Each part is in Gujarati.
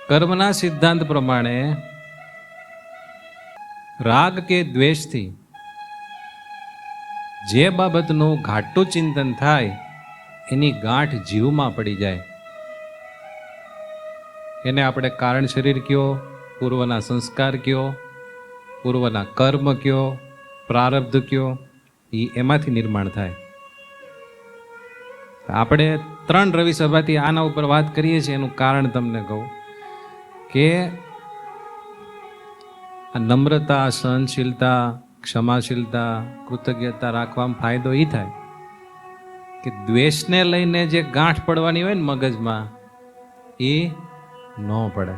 કર્મના સિદ્ધાંત પ્રમાણે રાગ કે દ્વેષથી જે બાબતનું ઘાટું ચિંતન થાય એની ગાંઠ જીવમાં પડી જાય. એને આપણે કારણ શરીર કયો, પૂર્વના સંસ્કાર કયો, પૂર્વના કર્મ કયો, પ્રારબ્ધ કયો, એમાંથી નિર્માણ થાય. આપણે 3 રવિ સભાથી આના ઉપર વાત કરીએ છીએ. એનું કારણ તમને કહું કે આ નમ્રતા, સહનશીલતા, ક્ષમાશીલતા, કૃતજ્ઞતા રાખવામાં ફાયદો એ થાય કે દ્વેષને લઈને જે ગાંઠ પડવાની હોય ને મગજમાં એ ન પડે.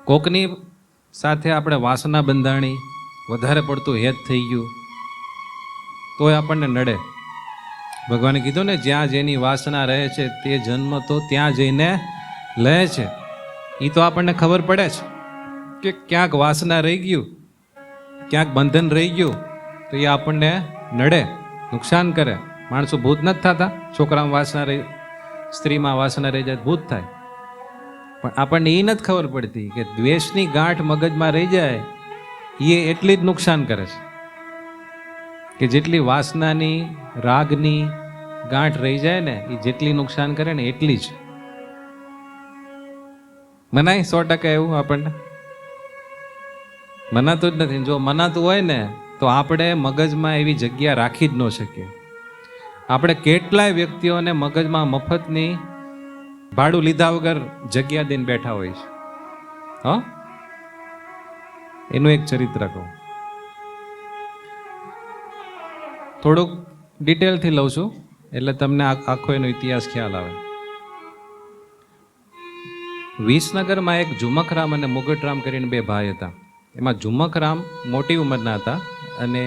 કોકની સાથે આપણે વાસના બંધાણી, વધારે પડતું હેત થઈ ગયું તોય આપણને નડે. ભગવાને કીધું ને, જ્યાં જેની વાસના રહે છે તે જન્મ તો ત્યાં જઈને લે છે. એ તો આપણને ખબર પડે છે કે ક્યાંક વાસના રહી ગયું, ક્યાંક બંધન રહી ગયું તો એ આપણને નડે, નુકસાન કરે. માણસો ભૂત નથી થતા? છોકરામાં વાસના રહી, સ્ત્રીમાં વાસના રહી જાય ભૂત થાય. પણ આપણને એ નથી ખબર પડતી કે દ્વેષની ગાંઠ મગજમાં રહી જાય એ એટલી જ નુકસાન કરે છે કે જેટલી વાસનાની, રાગની ગાંઠ રહી જાય ને એ જેટલી નુકસાન કરે ને એટલી જ. મનાય 100% એવું આપણને મનાતું જ નથી. જો મનાતું હોય ને તો આપણે મગજમાં એવી જગ્યા રાખી જ ન શકીએ. આપણે કેટલાય વ્યક્તિઓને મગજમાં મફતની ભાડું લીધા વગર જગ્યા દઈને બેઠા હોય છે. એનું એક ચરિત્ર કહું, થોડુંક ડિટેલથી લઉં છું એટલે તમને આખો એનો ઇતિહાસ ખ્યાલ આવે. વિસનગરમાં એક ઝુમખરામ અને મુગટરામ કરીને 2 ભાઈ હતા. એમાં ઝુમખરામ મોટી ઉંમરના હતા અને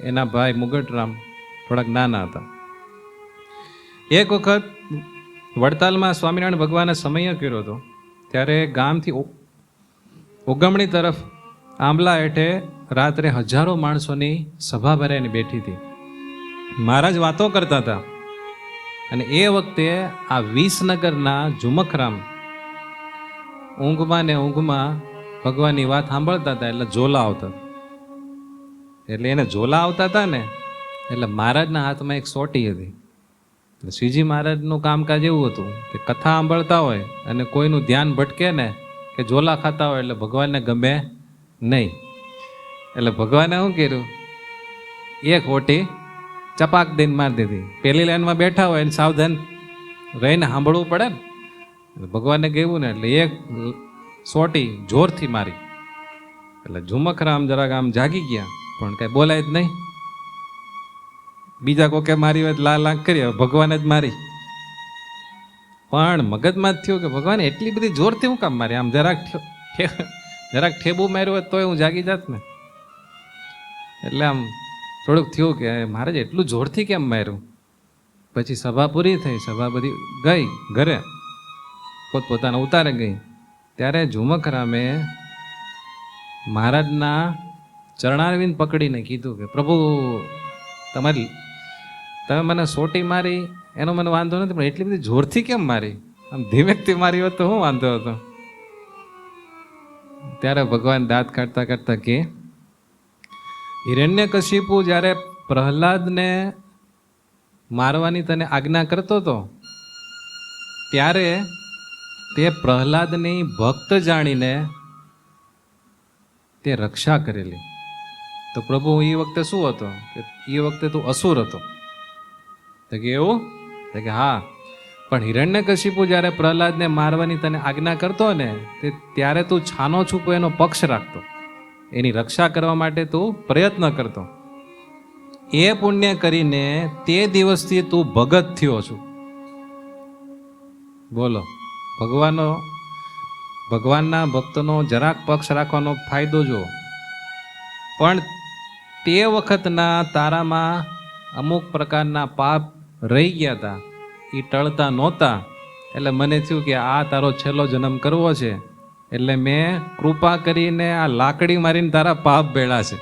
એના ભાઈ મુગટરામ થોડાક નાના હતા. એક વખત વડતાલમાં સ્વામિનારાયણ ભગવાને સમય કર્યો હતો ત્યારે ગામથી ઉગમણી તરફ આંબલા હેઠે રાત્રે હજારો માણસોની સભા ભરાઈને બેઠી હતી. મહારાજ વાતો કરતા હતા અને એ વખતે આ વિસનગરના ઝુમખરામ ઊંઘમાં ને ઊંઘમાં ભગવાનની વાત સાંભળતા હતા એટલે ઝોલા આવતા. એટલે એને ઝોલા આવતા હતા ને એટલે મહારાજના હાથમાં એક સોટી હતી. શ્રીજી મહારાજનું કામકાજ એવું હતું કે કથા સાંભળતા હોય અને કોઈનું ધ્યાન ભટકે ને કે ઝોલા ખાતા હોય એટલે ભગવાનને ગમે નહીં. એટલે ભગવાને શું કર્યું, એક હોટી ચપાક દઈને મારી દીધી. પેલી લાઈનમાં બેઠા હોય ને સાવધાન રહીને સાંભળવું પડે ને. ભગવાનને કહેવું ને એટલે એક સોટી જોરથી મારી. એટલે ઝુમખરામ જરાક આમ જાગી ગયા પણ કઈ બોલાય જ નહીં. બીજા કોકે મારી હોય લાખ કરી, ભગવાને જ મારી. પણ મગજમાં જ થયું કે ભગવાને એટલી બધી જોરથી હું કામ મારી? આમ જરાક ઠેબુ માર્યું હોય તોય હું જાગી જાત ને. એટલે આમ થોડુંક થયું કે મહારાજ એટલું જોરથી કેમ માર્યું? પછી સભા પૂરી થઈ, સભા બધી ગઈ ઘરે, પોતપોતાના ઉતારે ગઈ. ત્યારે ઝુમખરામે મહારાજના ચરણારવિંદ પકડીને કીધું કે પ્રભુ, તમે મને સોટી મારી એનો મને વાંધો નથી, પણ એટલી બધી જોરથી કેમ મારી? આમ ધીમેકથી મારી હોત તો શું વાંધો હતો? ત્યારે ભગવાન દાંત કાઢતા કાઢતા કે હિરણ્યકશિપુ જ્યારે પ્રહલાદને મારવાની તને આજ્ઞા કરતો હતો ત્યારે તે પ્રહલાદની ભક્ત જાણીને તે રક્ષા કરેલી. તો પ્રભુ એ વખતે શું હતો કે એ વખતે તું અસુર હતો? તો કે એવું? તો કે હા, પણ હિરણ્યકશિપુ જ્યારે પ્રહલાદને મારવાની તને આજ્ઞા કરતો ને ત્યારે તું છાનો છૂપો એનો પક્ષ રાખતો, એની રક્ષા કરવા માટે તું પ્રયત્ન કરતો. એ પુણ્ય કરીને તે દિવસથી તું ભગત થયો છું. બોલો, ભગવાનના ભક્તનો જરાક પક્ષ રાખવાનો ફાયદો જો. પણ તે વખતના તારામાં અમુક પ્રકારના પાપ રહી ગયા હતા, એ ટળતા નહોતા. એટલે મને થયું કે આ તારો છેલ્લો જન્મ કરવો છે એટલે મેં કૃપા કરીને આ લાકડી મારીને તારા પાપ બેળા છે.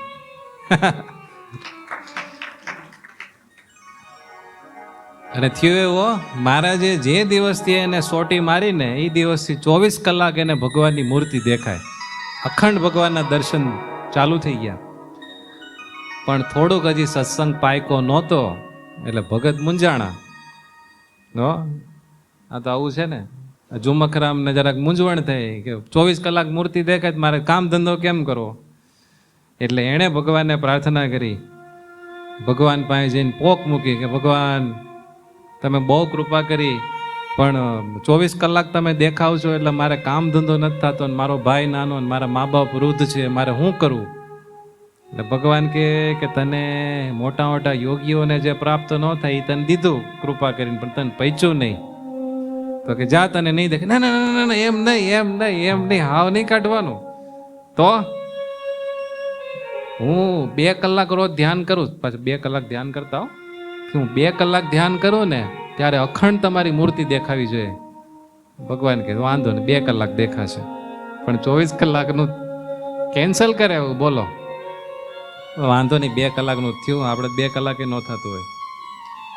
અને થયું એવો, મહારાજે જે દિવસથી એને સોટી મારીને એ દિવસથી 24 કલાક એને ભગવાનની મૂર્તિ દેખાય, અખંડ ભગવાનના દર્શન ચાલુ થઈ ગયા. પણ થોડુંક હજી સત્સંગ પાયકો નહોતો એટલે ભગત મૂંઝાણા. આ તો આવું છે ને, ઝુમખરામને જરાક મૂંઝવણ થઈ કે 24 કલાક મૂર્તિ દેખાય, મારે કામ ધંધો કેમ કરવો? એટલે એણે ભગવાનને પ્રાર્થના કરી, ભગવાન પાસે જઈને પોક મૂકી કે ભગવાન તમે બહુ કૃપા કરી, પણ 24 કલાક તમે દેખાવ છો એટલે મારે કામ ધંધો નથી થતો, મારો ભાઈ નાનો, મારા મા બાપ વૃદ્ધ છે, મારે શું કરવું? એટલે ભગવાન કે તને મોટા મોટા યોગીઓને જે પ્રાપ્ત ન થાય એ તને દીધું કૃપા કરીને, પણ તને પૈચ્યું નહીં. તો કે જા, તને નહીં દેખે. ના ના ના, એમ નહીં, હાવ નહીં કાઢવાનું. તો હું 2 કલાક રોજ ધ્યાન કરું, પાછું 2 કલાક ધ્યાન કરતા હો, હું 2 કલાક ધ્યાન કરું ને ત્યારે અખંડ તમારી મૂર્તિ દેખાવી જોઈએ. ભગવાન કે વાંધો ને 2 કલાક દેખાશે, પણ 24 કલાકનું કેન્સલ કરે એવું બોલો. વાંધો નહીં, 2 કલાકનું થયું, આપણે 2 કલાકે ન થતું હોય.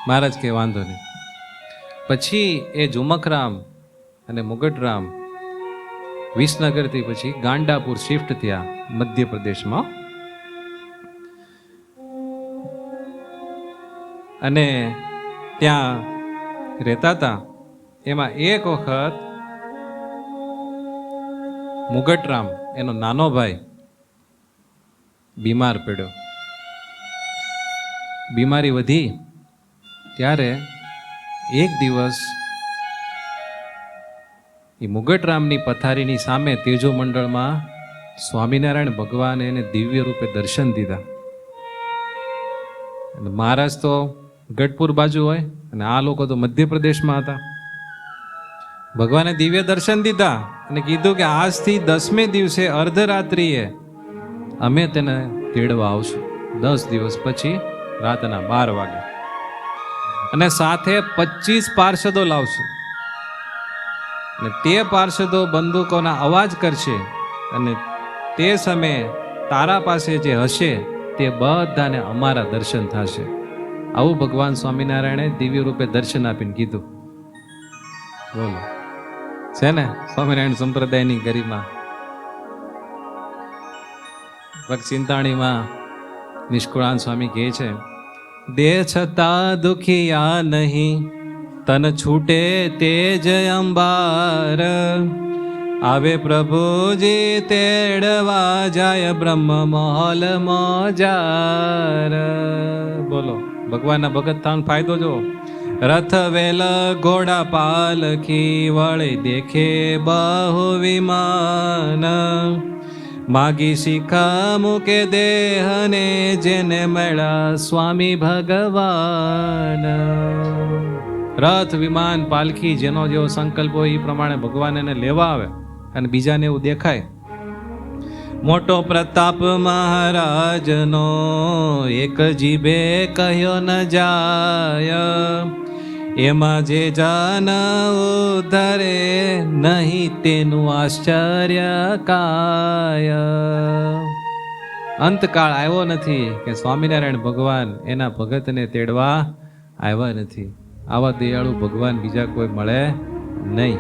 મહારાજ કે વાંધો નહીં. પછી એ ઝુમખરામ અને મુગટરામ વિસનગરથી પછી ગાંડાપુર શિફ્ટ થયા, મધ્યપ્રદેશમાં. અને ત્યાં રહેતા હતા. એમાં એક વખત મુગટરામ એનો નાનો ભાઈ બીમાર પડ્યો. બીમારી વધી ત્યારે એક દિવસ એ મુગટરામની પથારીની સામે તેજો મંડળમાં સ્વામિનારાયણ ભગવાને એને દિવ્ય રૂપે દર્શન દીધા. મહારાજ તો ગઢપુર બાજુ હોય અને આ લોકો તો મધ્યપ્રદેશમાં હતા. ભગવાને દિવ્ય દર્શન દીધા અને કીધું કે આજથી 10મે દિવસે અર્ધરાત્રિએ અમે તેને તેડવા આવશું. 10 દિવસ પછી રાતના 12 વાગે, અને સાથે 25 પાર્ષદો લાવશું. અને તે પાર્ષદો બંદૂકોના અવાજ કરશે અને તે સમયે તારા પાસે જે હશે તે બધાને અમારા દર્શન થશે. આવું ભગવાન સ્વામિનારાયણે દિવ્ય રૂપે દર્શન આપીને કીધું. બોલો, છે ને સ્વામિનારાયણ સંપ્રદાયની ગરિમા. ભક્ત ચિંતાણીમાં નિષ્કુળાન સ્વામી કહે છે, દેહ છતાં દુખિયા નહીં, તન છૂટે તેજ અંબાર, આવે પ્રભુજી તેડવા જાય બ્રહ્મ મહોલ મોજાર. બોલો, ભગવાનના ભગત થવાનો ફાયદો જો. રથ વેલ ઘોડા પાલખી વળી દેખે બહુ વિમાન, માગી શિખા મૂકે દેહને જેને મળ્યા સ્વામી ભગવાન. રથ વિમાન પાલખી જેનો જેવો સંકલ્પ હોય એ પ્રમાણે ભગવાન એને લેવા આવે અને બીજાને એવું દેખાય. મોટો પ્રતાપ મહારાજનો એક જીભે કહ્યો ન જાય, એમાં જે જાન ઉધરે નહીં તેનું આશ્ચર્ય કાય. અંતકાળ આવ્યો નથી કે સ્વામિનારાયણ ભગવાન એના ભગતને તેડવા આવ્યા નથી. આવા દયાળુ ભગવાન બીજા કોઈ મળે નહીં.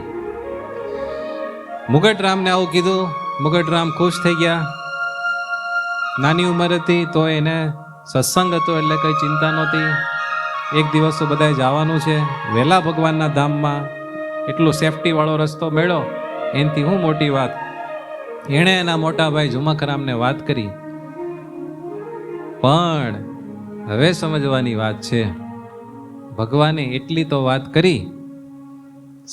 મુગટરામને આવું કીધું. મુગટરામ ખુશ થઈ ગયા. નાની ઉંમર હતી તો એને સત્સંગ હતો એટલે કઈ ચિંતા નહોતી. એક દિવસ તો બધાએ જવાનું છે વહેલા ભગવાનના ધામમાં, એટલો સેફટી વાળો રસ્તો મળ્યો, એનાથી શું મોટી વાત. એણે એના મોટા ભાઈ ઝુમખરામને વાત કરી. પણ હવે સમજવાની વાત છે, ભગવાને એટલી તો વાત કરી,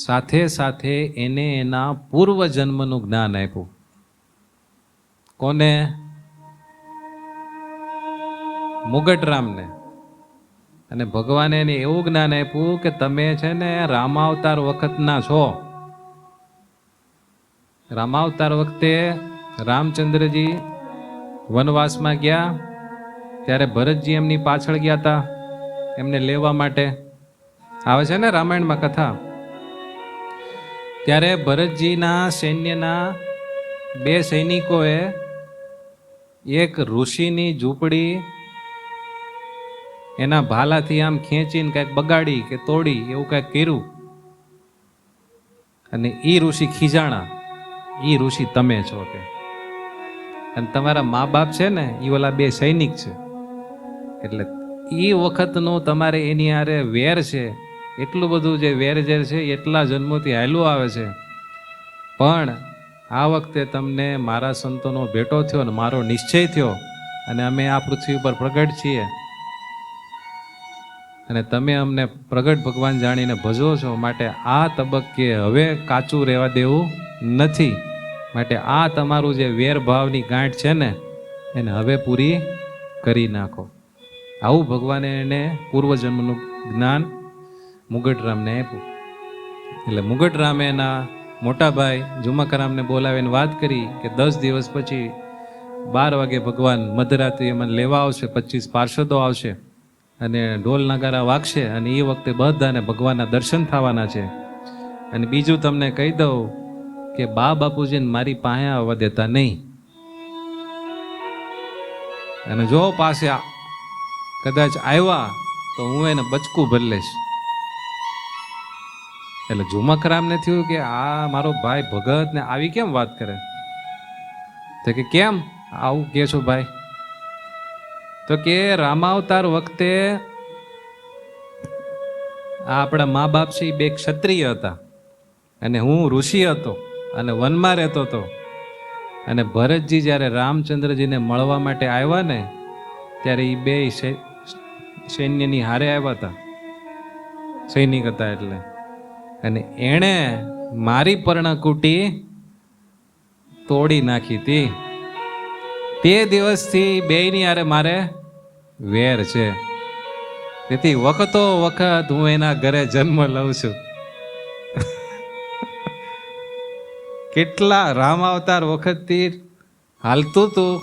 સાથે સાથે એને એના પૂર્વ જન્મનું જ્ઞાન આપ્યું. કોને? મુગટરામને. અને ભગવાને એને એવું જ્ઞાન આપ્યું કે તમે છે ને રામાવતાર વખતના છો. રામાવતાર વખતે રામચંદ્રજી વનવાસમાં ગયા ત્યારે ભરતજી એમની પાછળ ગયા હતા એમને લેવા માટે. આવે છે ને રામાયણમાં કથા. ત્યારે ભરતજીના સૈન્યના 2 સૈનિકોએ એક ઋષિની ઝૂંપડી એના ભાલાથી આમ ખેંચીને કંઈક બગાડી કે તોડી એવું કંઈક કર્યું, અને એ ઋષિ ખીજાણા, એ ઋષિ તમે છો કે, અને તમારા મા બાપ છે ને એ ઓલા બે સૈનિક છે, એટલે એ વખતનું તમારે એની હારે વેર છે, એટલું બધું જે વેર ઝેર છે એટલા જન્મોથી હાલ્યું આવે છે, પણ આ વખતે તમને મારા સંતોનો ભેટો થયો ને મારો નિશ્ચય થયો, અને અમે આ પૃથ્વી ઉપર પ્રગટ છીએ, અને તમે અમને પ્રગટ ભગવાન જાણીને ભજો છો, માટે આ તબક્કે હવે કાચું રહેવા દેવું નથી, માટે આ તમારું જે વેરભાવની ગાંઠ છે ને એને હવે પૂરી કરી નાખો. આવું ભગવાને એને પૂર્વજન્મનું જ્ઞાન મુગટરામને આપ્યું. એટલે મુગટરામે એના મોટા ભાઈ ઝુમકરામને બોલાવીને વાત કરી કે 10 દિવસ પછી 12 વાગે ભગવાન મધરાત્રિએ મને લેવા આવશે, 25 પાર્ષદો આવશે અને ઢોલ નગારા વાગશે, અને એ વખતે બધાને ભગવાનના દર્શન થવાના છે. અને બીજું તમને કહી દઉં કે બા બાપુજીને મારી પાસે આવવા દેતા નહીં, અને જો પાસે કદાચ આવ્યા તો હું એને બચકું ભરી લઈશ. એટલે ઝુમકરામને થયું કે આ મારો ભાઈ ભગત ને આવી કેમ વાત કરે, તો કે કેમ આવું કે છો ભાઈ, તો કે રામાવતાર વખતે આ આપણા મા બાપ છે એ બે ક્ષત્રિય હતા, અને હું ઋષિ હતો અને વનમાં રહેતો હતો, અને ભરતજી જ્યારે રામચંદ્રજીને મળવા માટે આવ્યા ને ત્યારે એ બે સૈન્યની હારે આવ્યા હતા, સૈનિક હતા એટલે, અને એણે મારી પર્ણકુટી તોડી નાખી હતી. તે દિવસથી બેયની હારે મારે વેર છે, તેથી વખતો વખત હું એના ઘરે જન્મ લઉં છું. કેટલા રામ અવતાર વખતથી હાલતું હતું,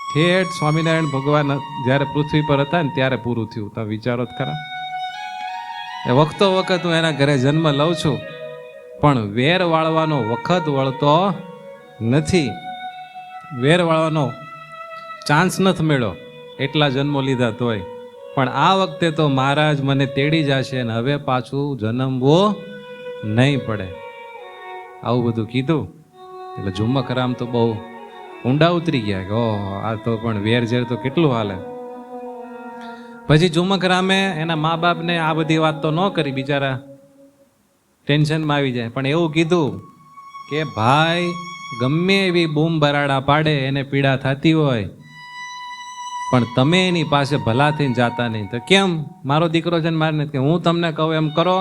ઠેઠ સ્વામિનારાયણ ભગવાન જ્યારે પૃથ્વી પર હતા ને ત્યારે પૂરું થયું. તમે વિચારો જ ખરા, એ વખતો વખત હું એના ઘરે જન્મ લઉં છું, પણ વેર વાળવાનો વખત વળતો નથી, વેર વાળવાનો ચાન્સ નથી મળ્યો, એટલા જન્મો લીધા તોય. પણ આ વખતે તો મહારાજ મને તેડી જશે ને હવે પાછું જન્મવો નહીં પડે. આવું બધું કીધું એટલે ઝુમકરામ તો બહુ ઊંડા ઉતરી ગયા કે ઓહ આ તો પણ વેર ઝેર તો કેટલું હાલે. પછી ઝુમકરામે એના મા બાપને આ બધી વાત તો ન કરી, બિચારા ટેન્શનમાં આવી જાય, પણ એવું કીધું કે ભાઈ ગમે એવી બૂમ બરાડા પાડે એને પીડા થતી હોય, પણ તમે એની પાસે ભલા થઈને જાતા નહીં. તો કેમ મારો દીકરો છે ને મારે નથી, કે હું તમને કહું એમ કરો,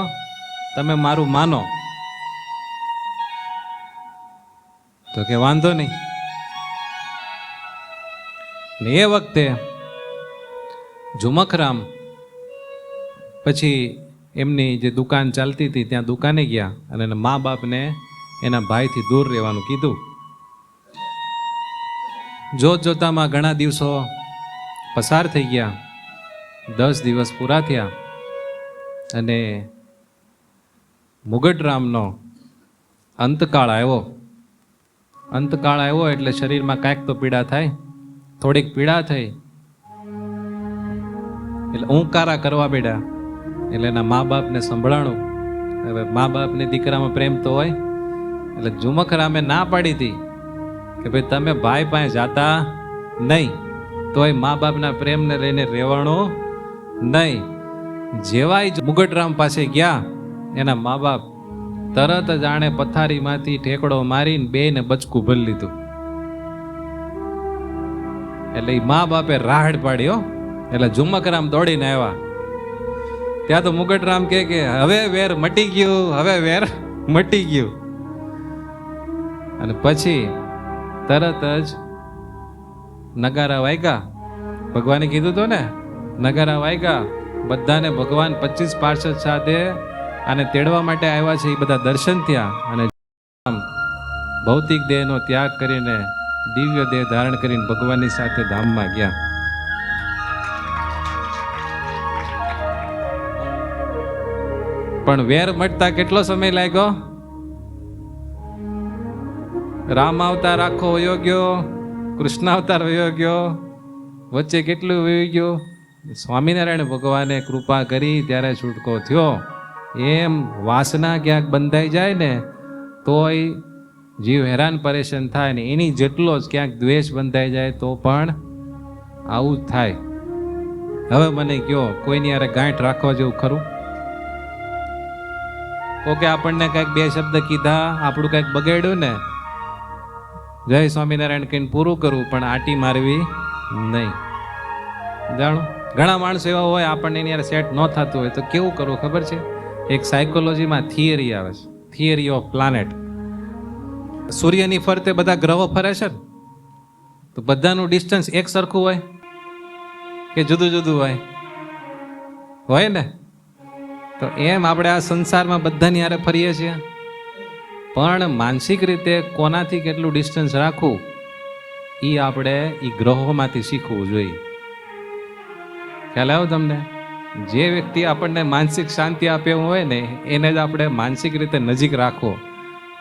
તમે મારું માનો. તો કે વાંધો નહીં. ને એ વખતે ઝુમકરામ પછી એમની જે દુકાન ચાલતી હતી ત્યાં દુકાને ગયા, અને એના મા બાપને એના ભાઈથી દૂર રહેવાનું કીધું. જોત જોતામાં ઘણા દિવસો પસાર થઈ ગયા, 10 દિવસ પૂરા થયા, અને મુગટરામનો અંતકાળ આવ્યો. અંતકાળ આવ્યો એટલે શરીરમાં કાંઈક તો પીડા થાય, થોડીક પીડા થઈ એટલે ઊંકારા કરવા બેઠા. એટલે એના મા બાપને સંભળાણું. હવે મા બાપને દીકરામાં પ્રેમ તો હોય, એટલે ઝુમકરામે ના પાડી હતી કે ભાઈ તમે ભાઈ પાસે જાતા નહીં, તોય મા બાપના પ્રેમને લઈને રહેવાનું નહીં. જેવાય મુગટરામ પાસે ગયા એના મા બાપ તરત જાણે પથારીમાંથી ઠેકડો મારીને બેને બચકું ભરી લીધું. એટલે એ મા બાપે રાહડ પાડ્યો. એટલે ઝુમકરામ દોડીને આવ્યા. ત્યાં તો મુગટરામ કે હવે વેર મટી ગયું, હવે વેર મટી ગયું. અને પછી તરત જ નગારા વાગ્યા. ભગવાને કીધું તો ને, નગારા વાગ્યા, બધાને ભગવાન 25 પાર્ષદ સાથે આને તેડવા માટે આવ્યા છે, એ બધા દર્શન થયા. અને ભૌતિક દેહનો ત્યાગ કરીને દિવ્ય દેહ ધારણ કરીને ભગવાનની સાથે ધામમાં ગયા. પણ વેર મટતા કેટલો સમય લાગ્યો? રામ અવતાર આખો વયો ગયો, કૃષ્ણ અવતાર વયો ગયો, વચ્ચે કેટલું વયું ગયું? સ્વામિનારાયણ ભગવાને કૃપા કરી ત્યારે છૂટકો થયો. એમ વાસના ક્યાંક બંધાઈ જાય ને તોય જીવ હેરાન પરેશાન થાય ને એની જેટલો જ ક્યાંક દ્વેષ બંધાઈ જાય તો પણ આવું જ થાય. હવે મને કયો, કોઈની યારે ગાંઠ રાખવા જેવું ખરું? કોકે આપણને કંઈક બે શબ્દ કીધા, આપણું કંઈક બગાડ્યું ને, જય સ્વામિનારાયણ કહીને પૂરું કરવું, પણ આટી મારવી નહીં. જાણો ઘણા માણસો એવા હોય આપણને એની યારે સેટ ન થતું હોય તો કેવું કરવું ખબર છે? એક સાયકોલોજીમાં થિયરી આવે છે, થિયરી ઓફ પ્લાનેટ. સૂર્યની ફરતે બધા ગ્રહો ફરે છે ને, તો બધાનું ડિસ્ટન્સ એક સરખું હોય કે જુદું જુદું હોય ને? તો એમ આપણે આ સંસારમાં બધાની હારે ફરીએ છીએ, પણ માનસિક રીતે કોનાથી કેટલું ડિસ્ટન્સ રાખવું એ આપણે એ ગ્રહોમાંથી શીખવું જોઈએ. ખ્યાલ આવ્યો તમને? જે વ્યક્તિ આપણને માનસિક શાંતિ આપે એવું હોય ને એને જ આપણે માનસિક રીતે નજીક રાખવો,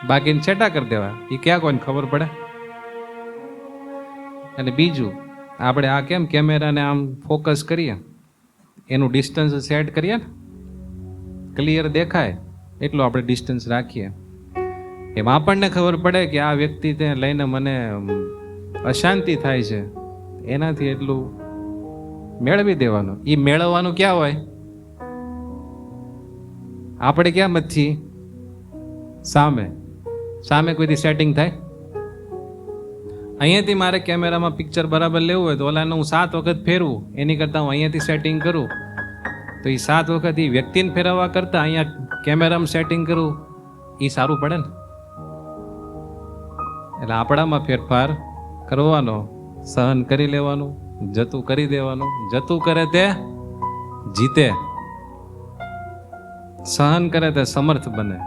બાકીને છેટા કરી દેવા એ ક્યાં કોઈને ખબર પડે. અને બીજું, આપણે આ કેમ કેમેરાને આમ ફોકસ કરીએ, એનું ડિસ્ટન્સ સેટ કરીએ ને, ક્લિયર દેખાય એટલું આપણે ડિસ્ટન્સ રાખીએ. એમ આપણને ખબર પડે કે આ વ્યક્તિ તે લઈને મને અશાંતિ થાય છે, એનાથી એટલું મેળવી દેવાનું. એ મેળવવાનું ક્યાં હોય? આપણે ક્યાં મતથી? સામે કોઈથી સેટિંગ થાય? અહીંયાથી મારે કેમેરામાં પિક્ચર બરાબર લેવું હોય તો ઓલાને હું 7 વખત ફેરવું, એની કરતાં હું અહીંયાથી સેટિંગ કરું તો એ 7 વખત એ વ્યક્તિને ફેરવવા કરતાં અહીંયા કેમેરામાં સેટિંગ કરું એ સારું પડે ને. એટલે આપણામાં ફેરફાર કરવાનો, સહન કરી લેવાનું, જતું કરી દેવાનું. જતું કરે તે જીતે, સહન કરે તે સમર્થ બને.